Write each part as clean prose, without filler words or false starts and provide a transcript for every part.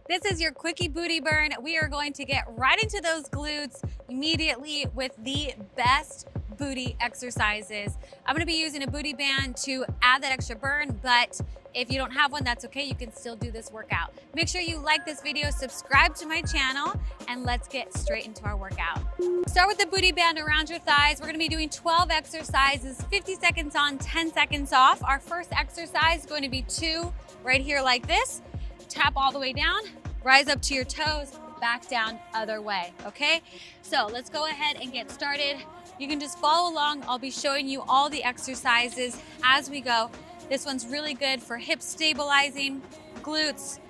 This is your quickie booty burn. We are going to get right into those glutes immediately with the best booty exercises. I'm gonna be using a booty band to add that extra burn, but if you don't have one, that's okay. You can still do this workout. Make sure you like this video, subscribe to my channel, and let's get straight into our workout. Start with the booty band around your thighs. We're gonna be doing 12 exercises, 50 seconds on, 10 seconds off. Our first exercise is going to be 2 right here like this. Tap all the way down, rise up to your toes, back down other way, okay? So let's go ahead and get started. You can just follow along. I'll be showing you all the exercises as we go. This one's really good for hip stabilizing, glutes,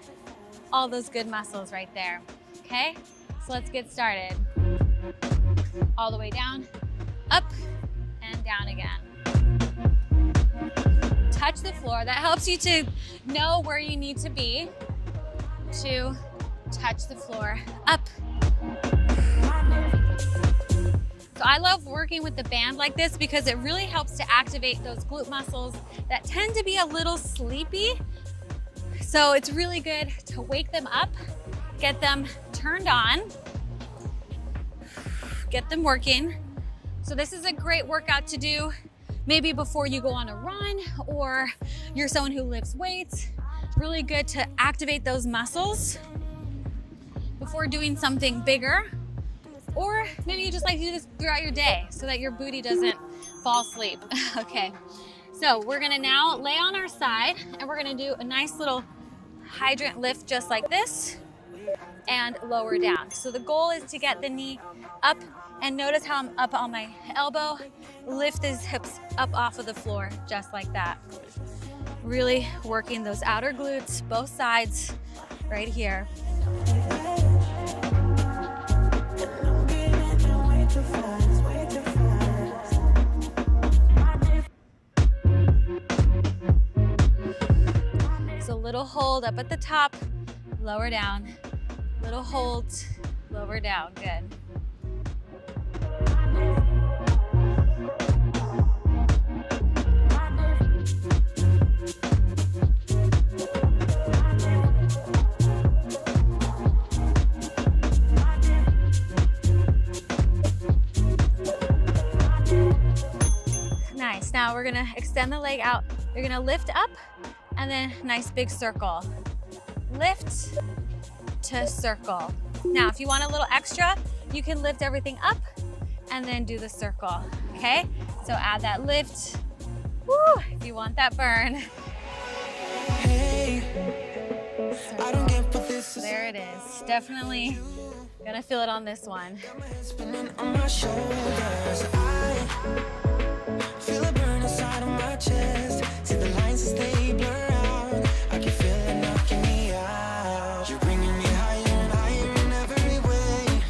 all those good muscles right there, okay? So let's get started. All the way down, up, and down again. Touch the floor. That helps you to know where you need to be to touch the floor. Up. So I love working with the band like this because it really helps to activate those glute muscles that tend to be a little sleepy. So it's really good to wake them up, get them turned on, get them working. So this is a great workout to do maybe before you go on a run, or you're someone who lifts weights. Really good to activate those muscles before doing something bigger, or maybe you just like to do this throughout your day so that your booty doesn't fall asleep. Okay, so we're gonna now lay on our side and we're gonna do a nice little hydrant lift just like this and lower down. So the goal is to get the knee up, and notice how I'm up on my elbow. Lift these hips up off of the floor just like that. Really working those outer glutes, both sides right here. So little hold up at the top, lower down. Little hold, lower down, good. Nice, now we're gonna extend the leg out. You're gonna lift up and then nice big circle. Lift to circle. Now, if you want a little extra, you can lift everything up and then do the circle, okay? So add that lift, woo, if you want that burn. Hey, I don't get what this is. There it is, definitely gonna feel it on this one. Spinning on my shoulders, feel a burn inside of my chest. See the lines as they blur out. I can feel it knocking me out. You're bringing me higher and higher in every way.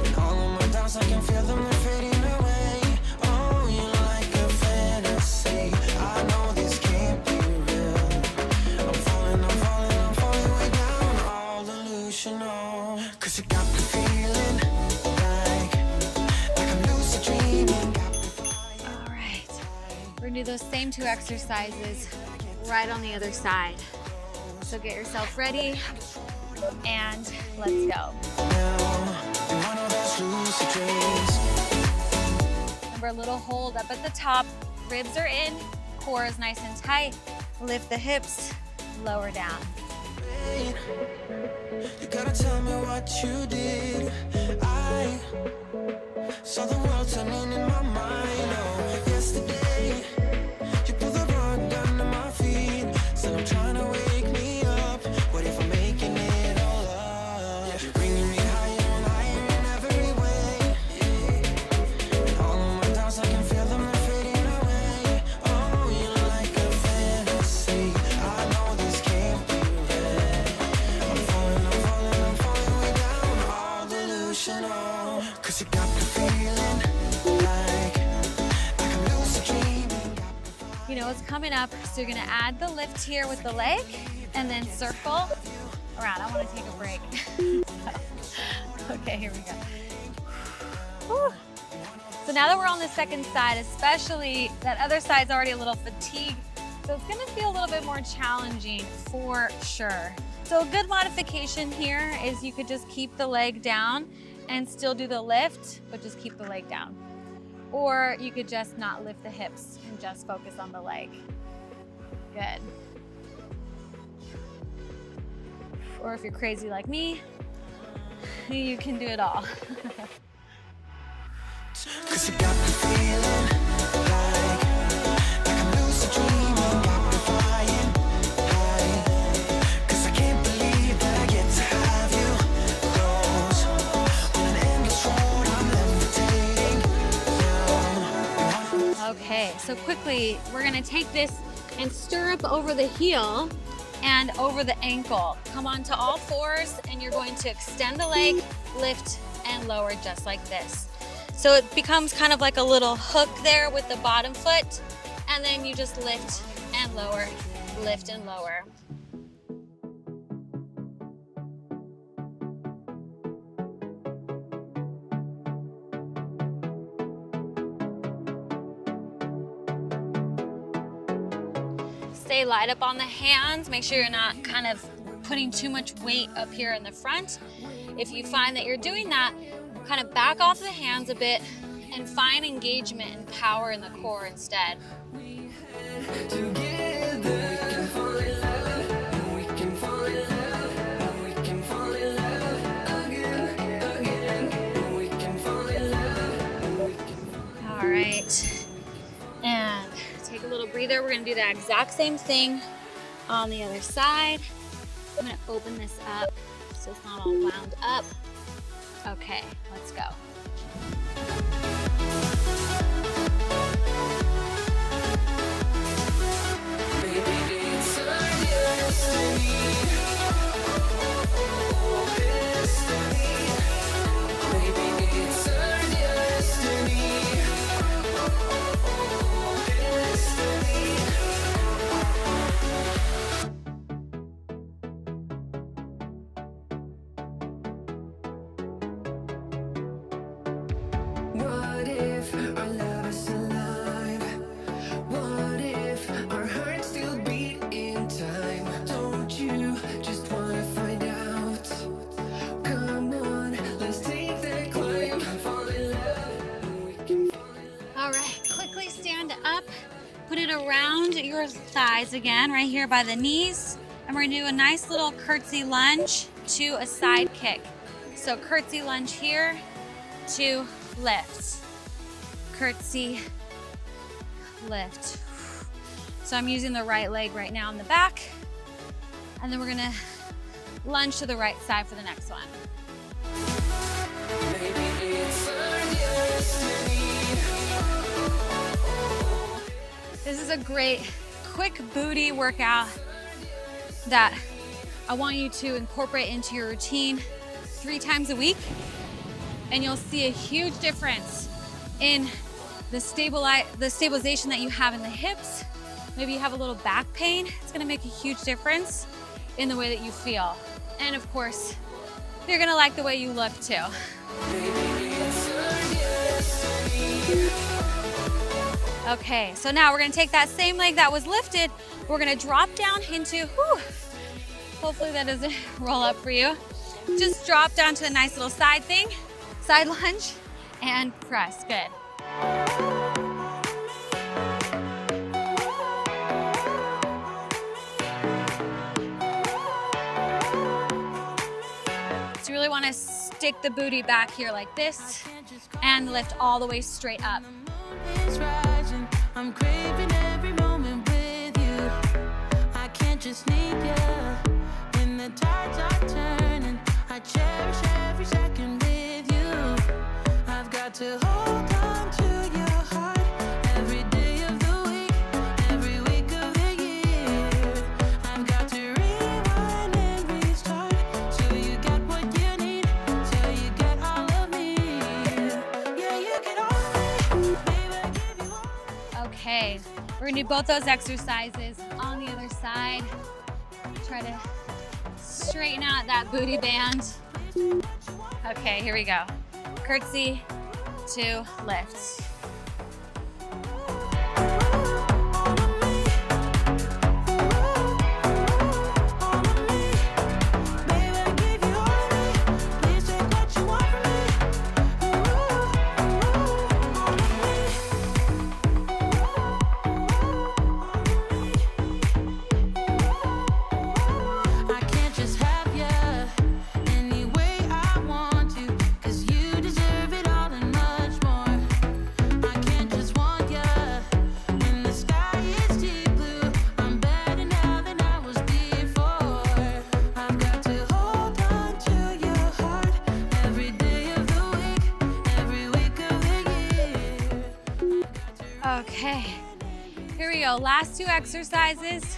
And all of my doubts, I can feel them, they're fading away. Oh, you're like a fantasy. I know this can't be real. I'm falling way down. All delusional. 'Cause you got me feeling like I'm lucid dreaming. We're gonna do those same 2 exercises right on the other side. So get yourself ready and let's go. Remember, a little hold up at the top, ribs are in, core is nice and tight. Lift the hips, lower down. You gotta tell me what you did. I saw the world turning in my mind. Oh, yesterday you pulled the rug under my feet. Said I'm trying to wake me up. What if I'm making it all up? You're bringing me higher and higher in every way. And all of my doubts, I can feel them, they're fading away. Oh, you're like a fantasy. I know this can't be real. I'm falling way down. All delusional. 'Cause you got me feeling like I'm lucid dreaming. You know what's coming up, so you're gonna add the lift here with the leg and then circle around. I wanna take a break. Okay, here we go. Whew. So now that we're on the second side, especially that other side's already a little fatigued, so it's gonna feel a little bit more challenging for sure. So a good modification here is you could just keep the leg down and still do the lift, but just keep the leg down. Or you could just not lift the hips and just focus on the leg. Good. Or if you're crazy like me, you can do it all. 'Cause you got me feeling like I'm lucid dreaming, got me flying high. 'Cause I can't believe that I get to have you close on an endless road. I'm levitating now. Okay, so quickly, we're gonna take this and stirrup over the heel and over the ankle. Come onto all fours and you're going to extend the leg, lift and lower just like this. So it becomes kind of like a little hook there with the bottom foot, and then you just lift and lower, lift and lower. Stay light up on the hands. Make sure you're not kind of putting too much weight up here in the front. If you find that you're doing that, kind of back off the hands a bit and find engagement and power in the core instead. All right, and take a little breather. We're gonna do the exact same thing on the other side. I'm gonna open this up so it's not all wound up. Okay, let's go. What if our love is alive? What if our hearts still beat in time? Don't you just wanna find out? Come on, let's take that climb. Fall in love. All right, quickly stand up. Put it around your thighs again, right here by the knees. And we're gonna do a nice little curtsy lunge to a side kick. So curtsy lunge here to lift. Curtsy, lift. So I'm using the right leg right now in the back. And then we're gonna lunge to the right side for the next one. Maybe it's our destiny. This is a great quick booty workout that I want you to incorporate into your routine 3 times a week, and you'll see a huge difference in the stabilization that you have in the hips. Maybe you have a little back pain. It's gonna make a huge difference in the way that you feel. And of course, you're gonna like the way you look too. Okay, so now we're gonna take that same leg that was lifted, we're gonna drop down into, hopefully that doesn't roll up for you. Just drop down to a nice little side thing, side lunge, and press, good. So you really wanna stick the booty back here like this and lift all the way straight up. I'm craving every moment with you. I can't just need you. When the tides are turning, I cherish every second with you. I've got to hold on to your heart every day of the week, every week of the year. I've got to rewind and restart till you get what you need, till you get all of me. Yeah, you get all of me, baby, I give you all. Okay, we're gonna do both those exercises on the other side. Try to straighten out that booty band. Okay, here we go. Curtsy to lift. go, last 2 exercises.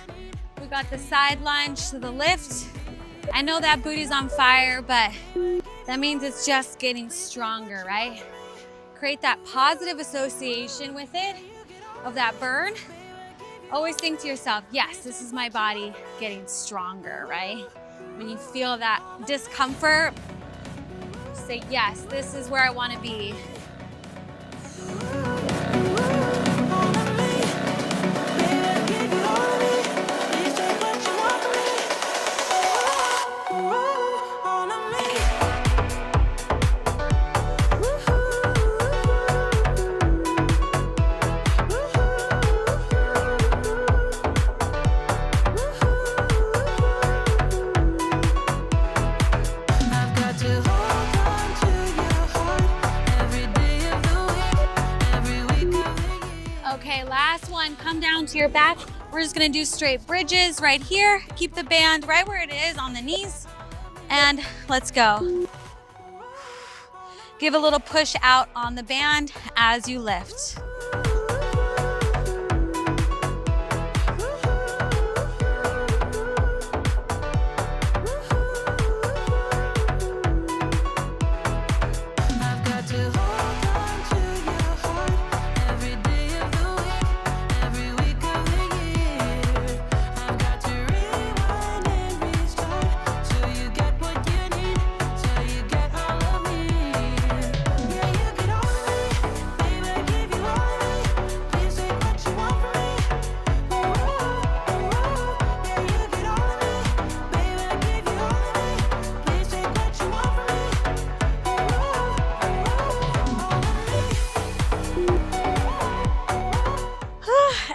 We got the side lunge to the lift. I know that booty's on fire, but that means it's just getting stronger, right? Create that positive association with it, of that burn. Always think to yourself, yes, this is my body getting stronger, right? When you feel that discomfort, say, yes, this is where I want to be. Okay, last one, come down to your back. We're just gonna do straight bridges right here. Keep the band right where it is on the knees. And let's go. Give a little push out on the band as you lift.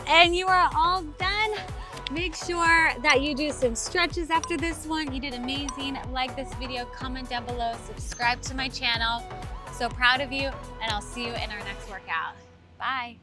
And you are all done. Make sure that you do some stretches after this one. You did amazing. Like this video, comment down below, subscribe to my channel. So proud of you, and I'll see you in our next workout. Bye.